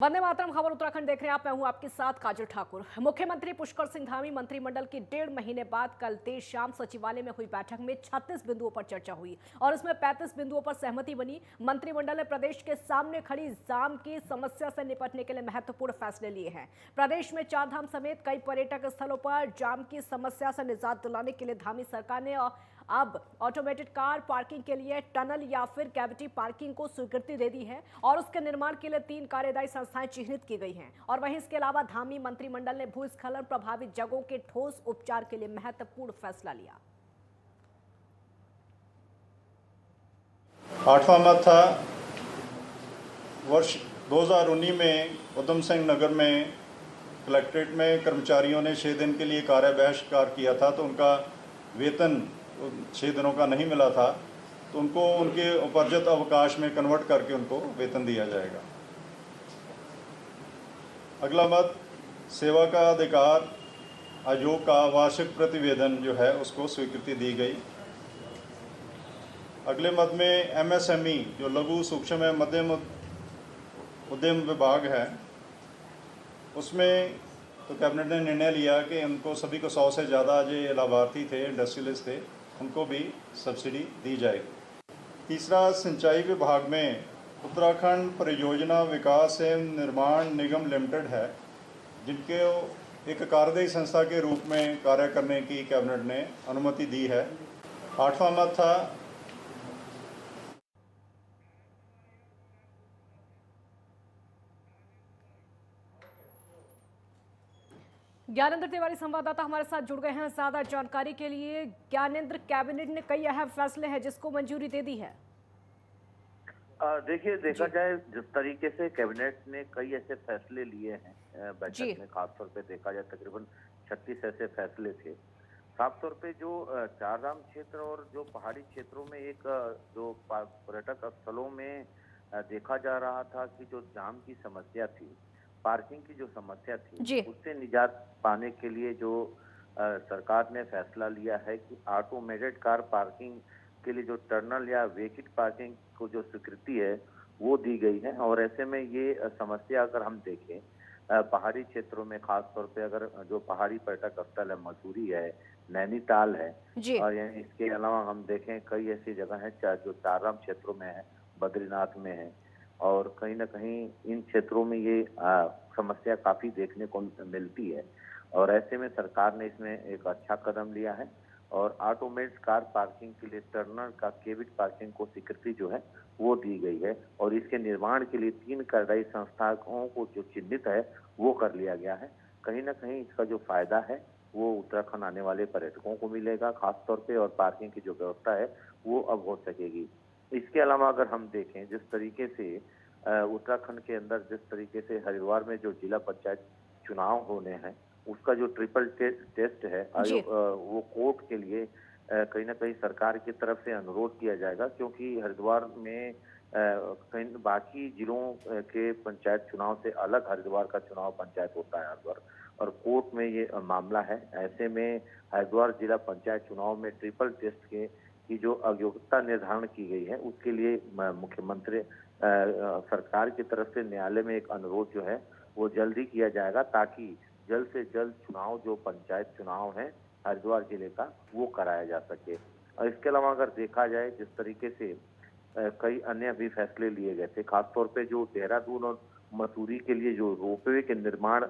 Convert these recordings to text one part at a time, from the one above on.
वंदे मातरम खबर उत्तराखंड देख रहे हैं आप। मैं हूं आपके साथ काजल ठाकुर। मुख्यमंत्री पुष्कर सिंह धामी मंत्रिमंडल की 1.5 महीने बाद कल देर शाम सचिवालय में हुई बैठक में 36 बिंदुओं पर चर्चा हुई और इसमें 35 बिंदुओं पर सहमति बनी। मंत्रिमंडल ने प्रदेश के सामने खड़ी जाम की समस्या से निपटने के लिए महत्वपूर्ण फैसले लिए हैं। प्रदेश में चारधाम समेत कई पर्यटक स्थलों पर जाम की समस्या से निजात दिलाने के लिए धामी सरकार ने अब ऑटोमेटेड कार पार्किंग के लिए टनल या फिर कैविटी पार्किंग को स्वीकृति दे दी है और उसके निर्माण के लिए 3 कार्यदायी संस्थाएं चिन्हित की गई हैं। और वहीं इसके अलावा धामी मंत्रिमंडल ने भूस्खलन प्रभावित जगहों के ठोस उपचार के लिए महत्वपूर्ण फैसला लिया। 8वां मत था वर्ष 2019 में उधम सिंह नगर में कलेक्ट्रेट में कर्मचारियों ने 6 दिन के लिए कार्य बहिष्कार किया था, तो उनका वेतन 6 दिनों का नहीं मिला था, तो उनको उनके उपार्जित अवकाश में कन्वर्ट करके उनको वेतन दिया जाएगा। अगला मत सेवा का अधिकार आयोग का वार्षिक प्रतिवेदन जो है उसको स्वीकृति दी गई। अगले मत में एमएसएमई जो लघु सूक्ष्म एवं मध्यम उद्यम विभाग है उसमें तो कैबिनेट ने निर्णय लिया कि उनको सभी को 100 से ज़्यादा जो लाभार्थी थे, इंडस्ट्रियलिस्ट थे, उनको भी सब्सिडी दी जाएगी। तीसरा, सिंचाई विभाग में उत्तराखंड परियोजना विकास एवं निर्माण निगम लिमिटेड है, जिनके एक कार्यदायी संस्था के रूप में कार्य करने की कैबिनेट ने अनुमति दी है। 8वां मत था ज्ञानेंद्र तिवारी संवाददाता हमारे साथ जुड़ गए हैं ज्यादा जानकारी के लिए। ज्ञानेंद्र, कैबिनेट ने कई अहम फैसले हैं जिसको मंजूरी दे दी है। देखिए, देखा जाए जिस तरीके से कैबिनेट ने कई ऐसे फैसले लिए हैं बैठक में, खासतौर पे देखा जाए तकरीबन 36 ऐसे फैसले थे। साफ तौर पे जो चारधाम क्षेत्र और जो पहाड़ी क्षेत्रों में एक जो पर्यटक स्थलों में देखा जा रहा था कि जो जाम की समस्या थी, पार्किंग की जो समस्या थी, उससे निजात पाने के लिए जो सरकार ने फैसला लिया है कि ऑटोमेटेड कार पार्किंग के लिए जो टर्नल या वेकिट पार्किंग को जो स्वीकृति है वो दी गई है। और ऐसे में ये समस्या अगर हम देखें पहाड़ी क्षेत्रों में, खास तौर पे अगर जो पहाड़ी पर्यटक स्थल है, मसूरी है, नैनीताल है, और इसके अलावा हम देखें कई ऐसी जगह है जो चारधाम क्षेत्रों में है, बद्रीनाथ में है, और कहीं ना कहीं इन क्षेत्रों में ये समस्या काफी देखने को मिलती है। और ऐसे में सरकार ने इसमें एक अच्छा कदम लिया है और ऑटोमेटेड कार पार्किंग के लिए टर्नल का केविट पार्किंग को स्वीकृति जो है वो दी गई है और इसके निर्माण के लिए 3 कार्यदायी संस्थाओं को जो चिन्हित है वो कर लिया गया है। कहीं ना कहीं इसका जो फायदा है वो उत्तराखंड आने वाले पर्यटकों को मिलेगा खास तौर पे, और पार्किंग की जो व्यवस्था है वो अब हो सकेगी। इसके अलावा अगर हम देखें जिस तरीके से उत्तराखंड के अंदर जिस तरीके से हरिद्वार में जो जिला पंचायत चुनाव होने हैं उसका जो ट्रिपल टेस्ट है वो कोर्ट के लिए कहीं ना कहीं सरकार की तरफ से अनुरोध किया जाएगा, क्योंकि हरिद्वार में कहीं बाकी जिलों के पंचायत चुनाव से अलग हरिद्वार का चुनाव पंचायत होता है हरिद्वार, और कोर्ट में ये मामला है। ऐसे में हरिद्वार जिला पंचायत चुनाव में ट्रिपल टेस्ट के की जो अयोग्यता निर्धारण की गई है उसके लिए मुख्यमंत्री सरकार की तरफ से न्यायालय में एक अनुरोध जो है वो जल्दी किया जाएगा, ताकि जल्द से जल्द चुनाव जो पंचायत चुनाव है हरिद्वार जिले का वो कराया जा सके। और इसके अलावा अगर देखा जाए जिस तरीके से कई अन्य भी फैसले लिए गए थे, खासतौर पे जो देहरादून और मसूरी के लिए जो रोपवे के निर्माण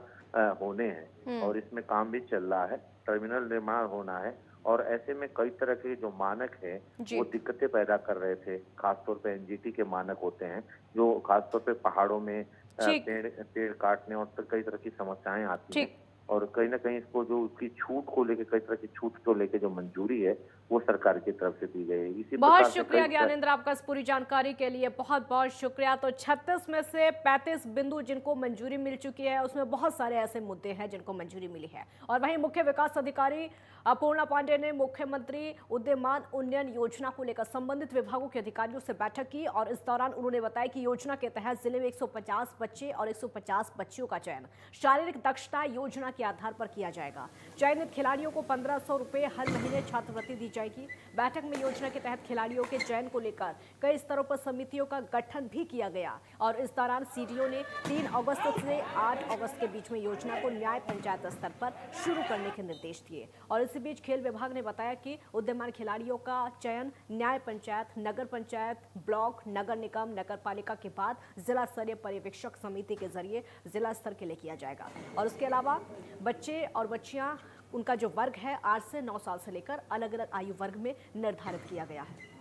होने हैं और इसमें काम भी चल रहा है, टर्मिनल निर्माण होना है, और ऐसे में कई तरह के जो मानक है वो दिक्कतें पैदा कर रहे थे। खासतौर पे एनजीटी के मानक होते हैं जो खासतौर पे पहाड़ों में पेड़ काटने और कई तरह की समस्याएं आती हैं, और कहीं ना कहीं इसको जो उसकी छूट को लेके कई तरह की छूट को लेके जो मंजूरी है वो सरकार की तरफ से दी गई है। इसी बहुत शुक्रिया ज्ञानेंद्र आपका इस पूरी जानकारी के लिए, बहुत बहुत शुक्रिया। तो 36 में से 35 बिंदु जिनको मंजूरी मिल चुकी है उसमें बहुत सारे ऐसे मुद्दे हैं जिनको मंजूरी मिली है। और वहीं मुख्य विकास अधिकारी अपूर्णा पांडे ने मुख्यमंत्री उद्यमान उन्नयन योजना को लेकर संबंधित विभागों के अधिकारियों से बैठक की और इस दौरान उन्होंने बताया कि योजना के तहत जिले में 150 बच्चे और 150 बच्चियों का चयन शारीरिक दक्षता योजना के आधार पर किया जाएगा। चयनित खिलाड़ियों को 1500 रुपए हर महीने छात्रवृत्ति दी जाएगी। बैठक में योजना के तहत खिलाड़ियों के चयन को लेकर कई स्तरों पर समितियों का गठन भी किया गया और इस दौरान सीडीओ ने 3 अगस्त से 8 अगस्त के बीच में योजना को न्याय पंचायत स्तर पर शुरू करने के निर्देश दिए। और इसी बीच खेल विभाग ने बताया कि उद्यमान खिलाड़ियों का चयन न्याय पंचायत, नगर पंचायत, ब्लॉक, नगर निगम, नगर पालिका के बाद जिला स्तरीय पर्यवेक्षक समिति के जरिए जिला स्तर के लिए किया जाएगा। और उसके अलावा बच्चे और बच्चियां, उनका जो वर्ग है 8 से 9 साल से लेकर अलग अलग आयु वर्ग में निर्धारित किया गया है।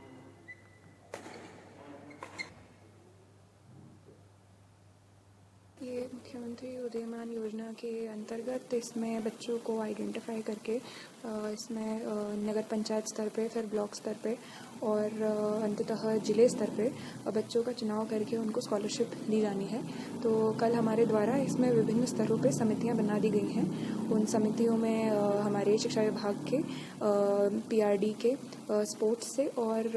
ये मुख्यमंत्री उदयमान योजना के अंतर्गत इसमें बच्चों को आइडेंटिफाई करके इसमें नगर पंचायत स्तर पे, फिर ब्लॉक स्तर पे और अंततः जिले स्तर पे बच्चों का चुनाव करके उनको स्कॉलरशिप दी जानी है। तो कल हमारे द्वारा इसमें विभिन्न स्तरों पे समितियां बना दी गई हैं। उन समितियों में हमारे शिक्षा विभाग के, पीआरडी के, स्पोर्ट्स से और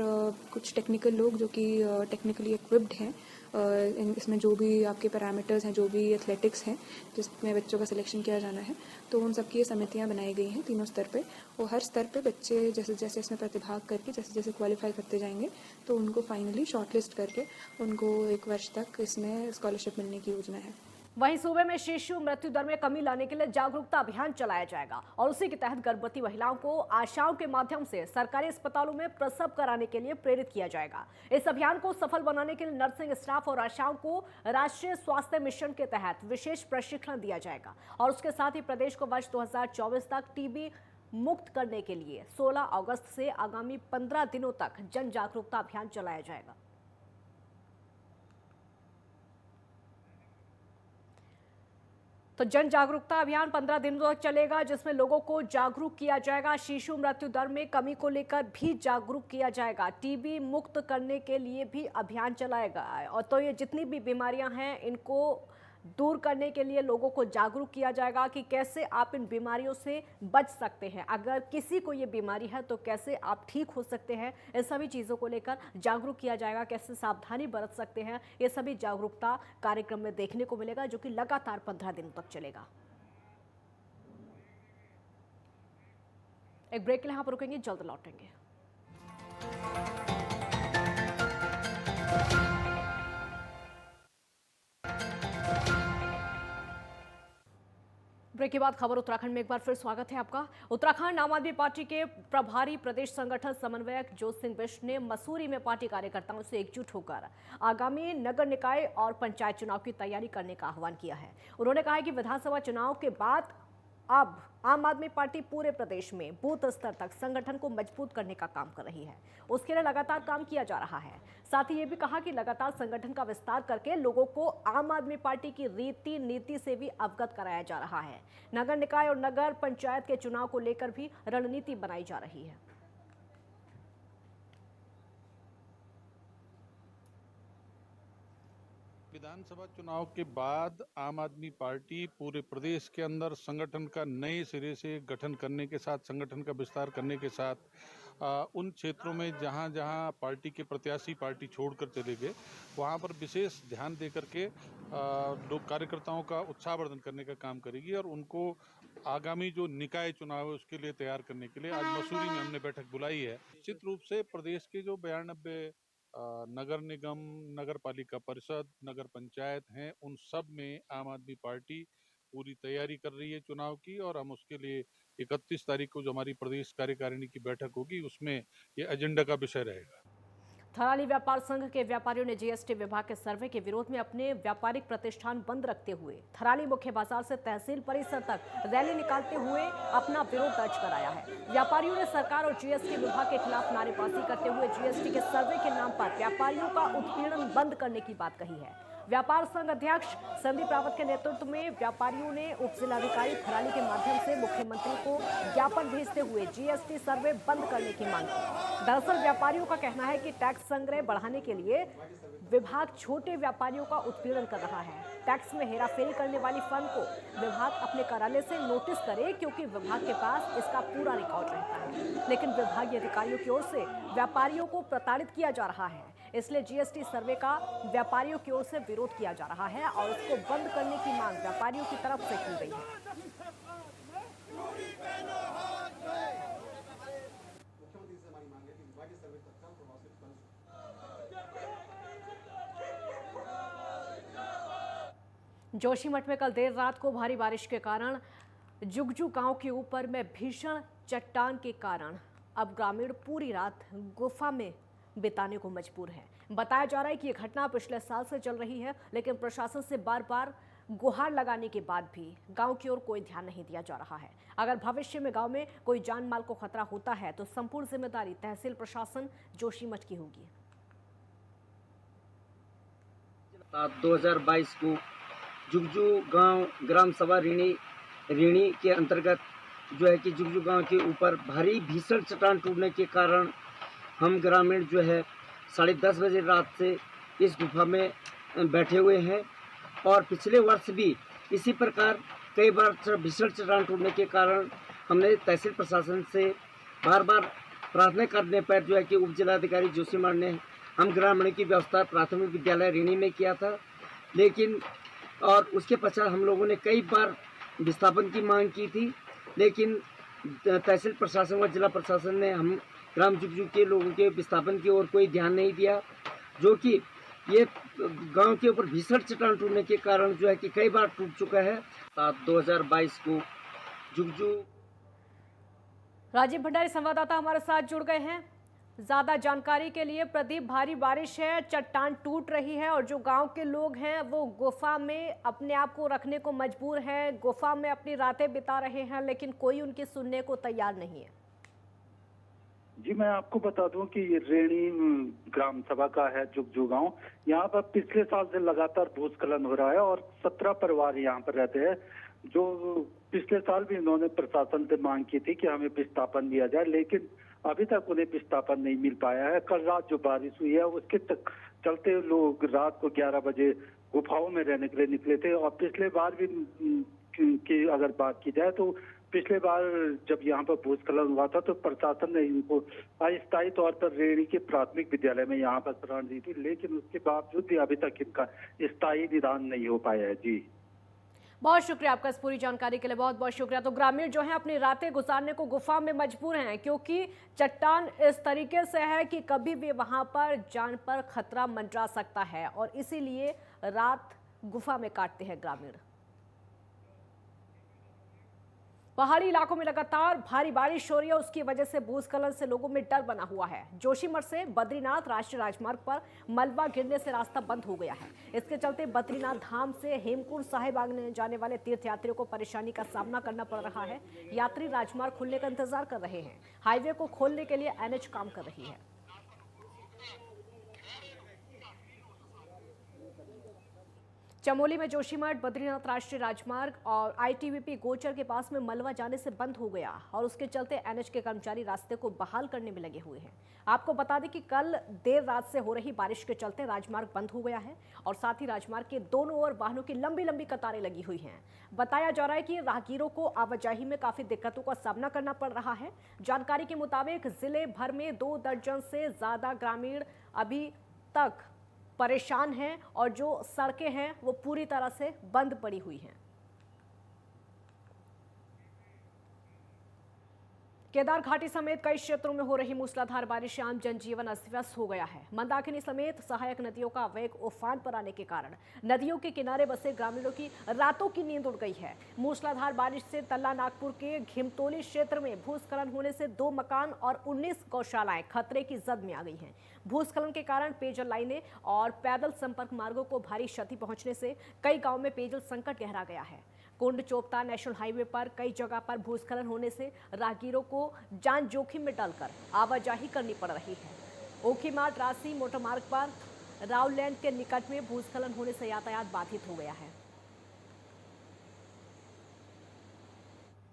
कुछ टेक्निकल लोग जो कि टेक्निकली इक्विप्ड हैं। इसमें जो भी आपके पैरामीटर्स हैं, जो भी एथलेटिक्स हैं जिसमें बच्चों का सिलेक्शन किया जाना है, तो उन सबकी ये समितियां बनाई गई हैं तीनों स्तर पे। और हर स्तर पे बच्चे जैसे जैसे इसमें प्रतिभाग करके जैसे जैसे क्वालिफाई करते जाएंगे तो उनको फाइनली शॉर्टलिस्ट करके उनको 1 वर्ष तक इसमें स्कॉलरशिप मिलने की योजना है। वहीं सूबे में शिशु मृत्यु दर में कमी लाने के लिए जागरूकता अभियान चलाया जाएगा और उसी के तहत गर्भवती महिलाओं को आशाओं के माध्यम से सरकारी अस्पतालों में प्रसव कराने के लिए प्रेरित किया जाएगा। इस अभियान को सफल बनाने के लिए नर्सिंग स्टाफ और आशाओं को राष्ट्रीय स्वास्थ्य मिशन के तहत विशेष प्रशिक्षण दिया जाएगा और उसके साथ ही प्रदेश को वर्ष 2024 तक टीबी मुक्त करने के लिए 16 अगस्त से आगामी 15 दिनों तक जन जागरूकता अभियान चलाया जाएगा। तो जन जागरूकता अभियान 15 दिनों तक चलेगा, जिसमें लोगों को जागरूक किया जाएगा। शिशु मृत्यु दर में कमी को लेकर भी जागरूक किया जाएगा। टीबी मुक्त करने के लिए भी अभियान चलाएगा और तो ये जितनी भी बीमारियां हैं इनको दूर करने के लिए लोगों को जागरूक किया जाएगा कि कैसे आप इन बीमारियों से बच सकते हैं। अगर किसी को ये बीमारी है तो कैसे आप ठीक हो सकते हैं, इन सभी चीज़ों को लेकर जागरूक किया जाएगा। कैसे सावधानी बरत सकते हैं, ये सभी जागरूकता कार्यक्रम में देखने को मिलेगा, जो कि लगातार 15 दिनों तक चलेगा। एक ब्रेक के लिए यहाँ पर रुकेंगे, जल्द लौटेंगे। ब्रेक के बाद खबर उत्तराखंड में एक बार फिर स्वागत है आपका। उत्तराखंड आम आदमी पार्टी के प्रभारी प्रदेश संगठन समन्वयक ज्योत सिंह बिष्ट ने मसूरी में पार्टी कार्यकर्ताओं से एकजुट होकर आगामी नगर निकाय और पंचायत चुनाव की तैयारी करने का आह्वान किया है। उन्होंने कहा है कि विधानसभा चुनाव के बाद अब आम आदमी पार्टी पूरे प्रदेश में बूथ स्तर तक संगठन को मजबूत करने का काम कर रही है। उसके लिए लगातार काम किया जा रहा है। साथ ही ये भी कहा कि लगातार संगठन का विस्तार करके लोगों को आम आदमी पार्टी की रीति नीति से भी अवगत कराया जा रहा है। नगर निकाय और नगर पंचायत के चुनाव को लेकर भी रणनीति बनाई जा रही है। विधानसभा चुनाव के बाद आम आदमी पार्टी पूरे प्रदेश के अंदर संगठन का नए सिरे से गठन करने के साथ, संगठन का विस्तार करने के साथ उन क्षेत्रों में जहां जहां पार्टी के प्रत्याशी पार्टी छोड़कर चले गए, वहां पर विशेष ध्यान देकर के लोग कार्यकर्ताओं का उत्साहवर्धन करने का काम करेगी और उनको आगामी जो निकाय चुनाव है उसके लिए तैयार करने के लिए आज मसूरी में हमने बैठक बुलाई है। निश्चित रूप से प्रदेश के जो 92 नगर निगम, नगर पालिका परिषद, नगर पंचायत हैं, उन सब में आम आदमी पार्टी पूरी तैयारी कर रही है चुनाव की और हम उसके लिए 31 तारीख को जो हमारी प्रदेश कार्यकारिणी की बैठक होगी उसमें ये एजेंडा का विषय रहेगा। थराली व्यापार संघ के व्यापारियों ने जीएसटी विभाग के सर्वे के विरोध में अपने व्यापारिक प्रतिष्ठान बंद रखते हुए थराली मुख्य बाजार से तहसील परिसर तक रैली निकालते हुए अपना विरोध दर्ज कराया है। व्यापारियों ने सरकार और जीएसटी विभाग के खिलाफ नारेबाजी करते हुए जीएसटी के सर्वे के नाम पर व्यापारियों का उत्पीड़न बंद करने की बात कही है। व्यापार संघ अध्यक्ष संदीप रावत के नेतृत्व में व्यापारियों ने उप जिलाधिकारी थराली के माध्यम से मुख्यमंत्री को ज्ञापन भेजते हुए जीएसटी सर्वे बंद करने की मांग की। दरअसल व्यापारियों का कहना है कि टैक्स संग्रह बढ़ाने के लिए विभाग छोटे व्यापारियों का उत्पीड़न कर रहा है। टैक्स में हेराफेरी करने वाली फर्म को विभाग अपने कार्यालय से नोटिस करे, क्योंकि विभाग के पास इसका पूरा रिकॉर्ड रहता है, लेकिन विभागीय अधिकारियों की ओर से व्यापारियों को प्रताड़ित किया जा रहा है। इसलिए जीएसटी सर्वे का व्यापारियों की ओर से विरोध किया जा रहा है और उसको बंद करने की मांग व्यापारियों की तरफ से की गई है। जोशीमठ में कल देर रात को भारी बारिश के कारण जुगजू गांव के ऊपर में भीषण चट्टान के कारण अब ग्रामीण पूरी रात गुफा में बिताने को मजबूर है। बताया जा रहा है कि यह घटना पिछले साल से चल रही है, लेकिन प्रशासन से बार बार गुहार लगाने के बाद भी गांव की ओर कोई ध्यान नहीं दिया जा रहा है। अगर भविष्य में गांव में कोई जान माल को खतरा होता है तो संपूर्ण जिम्मेदारी तहसील प्रशासन जोशीमठ की होगी। 2022 को जुगजू गांव ग्राम सभा ऋणी के अंतर्गत जो है कि जुगजू गांव के ऊपर भारी भीषण चट्टान टूटने के कारण हम ग्रामीण जो है 10:30 बजे रात से इस गुफा में बैठे हुए हैं। और पिछले वर्ष भी इसी प्रकार कई बार भीषण चट्टान टूटने के कारण हमने तहसील प्रशासन से बार बार प्रार्थना करने पर जो है कि उप जिलाधिकारी जोशीमठ ने हम ग्रामीण की व्यवस्था प्राथमिक विद्यालय ऋणी में किया था, लेकिन और उसके पश्चात हम लोगों ने कई बार विस्थापन की मांग की थी, लेकिन तहसील प्रशासन व जिला प्रशासन ने हम ग्राम जुगजू के लोगों के विस्थापन की ओर कोई ध्यान नहीं दिया, जो कि ये गांव के ऊपर भीषण चट्टान टूटने के कारण जो है कि कई बार टूट चुका है। 2022 को जुगजू। राजीव भंडारी संवाददाता हमारे साथ जुड़ गए हैं ज्यादा जानकारी के लिए। प्रदीप, भारी बारिश है, चट्टान टूट रही है और जो गांव के लोग हैं वो गुफा में अपने आप को रखने को मजबूर हैं, गुफा में अपनी रातें बिता रहे हैं, लेकिन कोई उनकी सुनने को तैयार नहीं है। जी, मैं आपको बता दूं कि ये ऋणी ग्राम सभा का है जुगजू गांव। यहाँ पर पिछले साल से लगातार भूस्खलन हो रहा है और 17 परिवार यहाँ पर रहते हैं, जो पिछले साल भी इन्होंने प्रशासन से मांग की थी कि हमें विस्थापन दिया जाए, लेकिन अभी तक उन्हें विस्थापन नहीं मिल पाया है। कल रात जो बारिश हुई है उसके चलते लोग रात को 11 बजे गुफाओं में रहने के लिए निकले थे। और पिछले बार भी की अगर बात की जाए तो पिछले बार जब यहाँ पर भूस्खलन हुआ था तो प्रशासन ने इनको अस्थायी तौर पर ऋणी के प्राथमिक विद्यालय में यहाँ पर शरण दी थी, लेकिन उसके बावजूद भी अभी तक इनका स्थायी निदान नहीं हो पाया है। जी, बहुत शुक्रिया आपका इस पूरी जानकारी के लिए, बहुत बहुत शुक्रिया। तो ग्रामीण जो है अपनी रातें गुजारने को गुफा में मजबूर हैं, क्योंकि चट्टान इस तरीके से है कि कभी भी वहां पर जान पर खतरा मंडरा सकता है और इसीलिए रात गुफा में काटते हैं ग्रामीण। पहाड़ी इलाकों में लगातार भारी बारिश हो रही है, उसकी वजह से भूस्खलन से लोगों में डर बना हुआ है। जोशीमठ से बद्रीनाथ राष्ट्रीय राजमार्ग पर मलबा गिरने से रास्ता बंद हो गया है। इसके चलते बद्रीनाथ धाम से हेमकुंड साहिब आने जाने वाले तीर्थयात्रियों को परेशानी का सामना करना पड़ रहा है। यात्री राजमार्ग खुलने का इंतजार कर रहे हैं। हाईवे को खोलने के लिए NH काम कर रही है। चमोली में जोशीमठ बद्रीनाथ राष्ट्रीय राजमार्ग और ITBP गोचर के पास में मलबा जाने से बंद हो गया और उसके चलते NH के कर्मचारी रास्ते को बहाल करने में लगे हुए हैं। आपको बता दें कि कल देर रात से हो रही बारिश के चलते राजमार्ग बंद हो गया है और साथ ही राजमार्ग के दोनों ओर वाहनों की लंबी लंबी कतारें लगी हुई हैं। बताया जा रहा है कि राहगीरों को आवाजाही में काफी दिक्कतों का सामना करना पड़ रहा है। जानकारी के मुताबिक जिले भर में 2 दर्जन से ज्यादा ग्रामीण अभी तक परेशान हैं और जो सड़कें हैं वो पूरी तरह से बंद पड़ी हुई हैं। केदार घाटी समेत कई क्षेत्रों में हो रही मूसलाधार बारिश से आम जनजीवन अस्त व्यस्त हो गया है। मंदाकिनी समेत सहायक नदियों का वेग उफान पर आने के कारण नदियों के किनारे बसे ग्रामीणों की रातों की नींद उड़ गई है। मूसलाधार बारिश से तल्ला नागपुर के घिमतोली क्षेत्र में भूस्खलन होने से 2 मकान और 19 गौशालाएं खतरे की जद में आ गई हैं। भूस्खलन के कारण पेयजल लाइनें और पैदल संपर्क मार्गों को भारी क्षति पहुंचने से कई गांव में पेयजल संकट गहरा गया है। कुंड चोपता नेशनल हाईवे पर कई जगह पर भूस्खलन होने से राहगीरों को जान जोखिम में डालकर आवाजाही करनी पड़ रही है। ओखीमाठ रांसी मोटर मार्ग पर राउलैंड के निकट में भूस्खलन होने से यातायात बाधित हो गया है।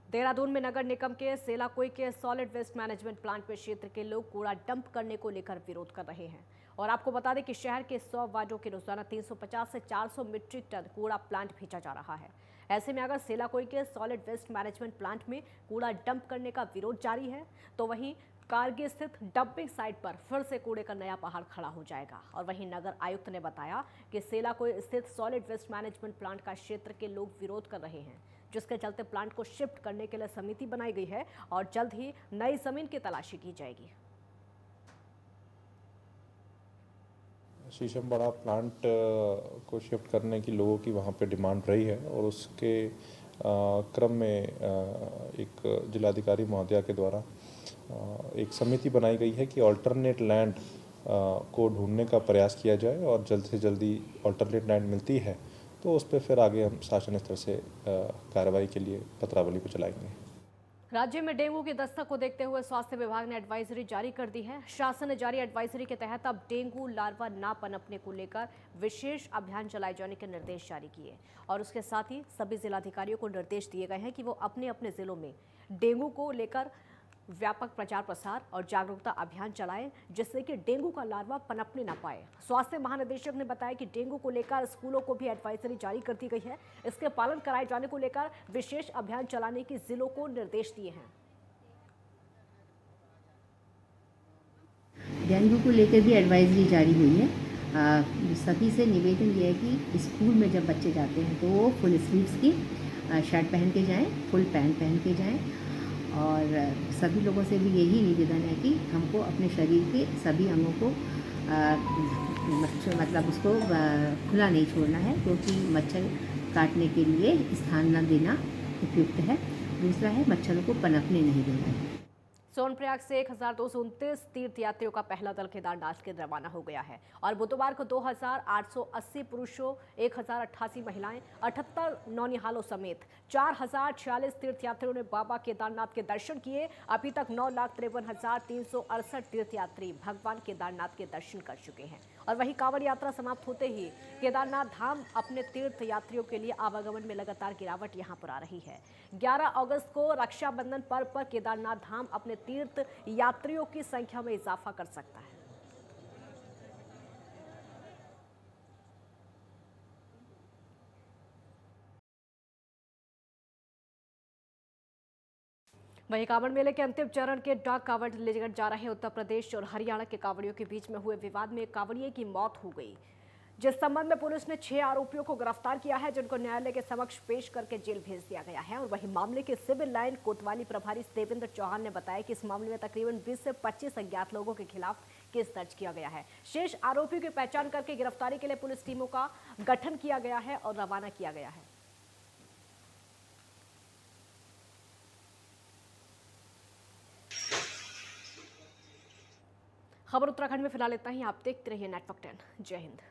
देहरादून में नगर निगम के सेलाकोई के सॉलिड वेस्ट मैनेजमेंट प्लांट में क्षेत्र के लोग कूड़ा डंप करने को लेकर विरोध कर रहे हैं। और आपको बता दें कि शहर के 100 वार्डों के रोजाना 350 से 400 मीट्रिक टन कूड़ा प्लांट भेजा जा रहा है। ऐसे में अगर सेलाकोई के सॉलिड वेस्ट मैनेजमेंट प्लांट में कूड़ा डंप करने का विरोध जारी है तो वहीं कारगिल स्थित डंपिंग साइट पर फिर से कूड़े का नया पहाड़ खड़ा हो जाएगा। और वहीं नगर आयुक्त ने बताया कि सेलाकोई स्थित सॉलिड वेस्ट मैनेजमेंट प्लांट का क्षेत्र के लोग विरोध कर रहे हैं, जिसके चलते प्लांट को शिफ्ट करने के लिए समिति बनाई गई है और जल्द ही नई जमीन की तलाशी की जाएगी। शीशम बड़ा प्लांट को शिफ्ट करने की लोगों की वहाँ पे डिमांड रही है और उसके क्रम में एक जिलाधिकारी महोदया के द्वारा एक समिति बनाई गई है कि अल्टरनेट लैंड को ढूंढने का प्रयास किया जाए और जल्द से जल्दी अल्टरनेट लैंड मिलती है तो उस पर फिर आगे हम शासन स्तर से कार्रवाई के लिए पत्रावली को चलाएंगे। राज्य में डेंगू की दस्तक को देखते हुए स्वास्थ्य विभाग ने एडवाइजरी जारी कर दी है। शासन ने जारी एडवाइजरी के तहत अब डेंगू लार्वा ना पनपने को लेकर विशेष अभियान चलाए जाने के निर्देश जारी किए और उसके साथ ही सभी जिलाधिकारियों को निर्देश दिए गए हैं कि वो अपने अपने जिलों में डेंगू को लेकर व्यापक प्रचार प्रसार और जागरूकता अभियान चलाएं जिससे कि डेंगू का लार्वा पनपने न पाए। स्वास्थ्य महानिदेशक ने बताया कि डेंगू को लेकर स्कूलों को भी एडवाइजरी जारी कर दी गई है। इसके पालन कराए जाने को लेकर विशेष अभियान चलाने की जिलों को निर्देश दिए हैं। डेंगू को लेकर भी एडवाइजरी जारी हुई है। सभी से निवेदन ये है कि स्कूल में जब बच्चे जाते हैं तो वो फुल स्लीव्स की शर्ट पहन के जाएं, फुल पैंट पहन के जाएं और सभी लोगों से भी यही निवेदन है कि हमको अपने शरीर के सभी अंगों को मतलब उसको खुला नहीं छोड़ना है क्योंकि मच्छर काटने के लिए स्थान न देना उपयुक्त है। दूसरा है मच्छरों को पनपने नहीं देना है। सोनप्रयाग से 1229 तीर्थयात्रियों का पहला दल केदारनाथ के रवाना हो गया है और बुधवार को 2880 पुरुषों, 1088 महिलाएं, 78 नौनिहालों समेत 4046 तीर्थयात्रियों ने बाबा केदारनाथ के दर्शन किए। अभी तक 9,53,368 तीर्थयात्री भगवान केदारनाथ के दर्शन कर चुके हैं और वहीं कांवड़ यात्रा समाप्त होते ही केदारनाथ धाम अपने तीर्थ यात्रियों के लिए आवागमन में लगातार गिरावट यहां पर आ रही है। 11 अगस्त को रक्षाबंधन पर्व पर केदारनाथ धाम अपने तीर्थ यात्रियों की संख्या में इजाफा कर सकता है। वहीं कांवड़ मेले के अंतिम चरण के डाक कांवड़ लेकर जा रहे उत्तर प्रदेश और हरियाणा के कांवड़ियों के बीच में हुए विवाद में एक कांवड़िए की मौत हो गई, जिस संबंध में पुलिस ने 6 आरोपियों को गिरफ्तार किया है जिनको न्यायालय के समक्ष पेश करके जेल भेज दिया गया है। और वहीं मामले के सिविल लाइन कोतवाली प्रभारी देवेंद्र चौहान ने बताया कि इस मामले में तकरीबन 20 से 25 अज्ञात लोगों के खिलाफ केस दर्ज किया गया है। शेष आरोपियों की पहचान करके गिरफ्तारी के लिए पुलिस टीमों का गठन किया गया है और रवाना किया गया है। खबर उत्तराखंड में फिलहाल इतना ही। आप देखते रहिए नेटवर्क 10। जय हिंद।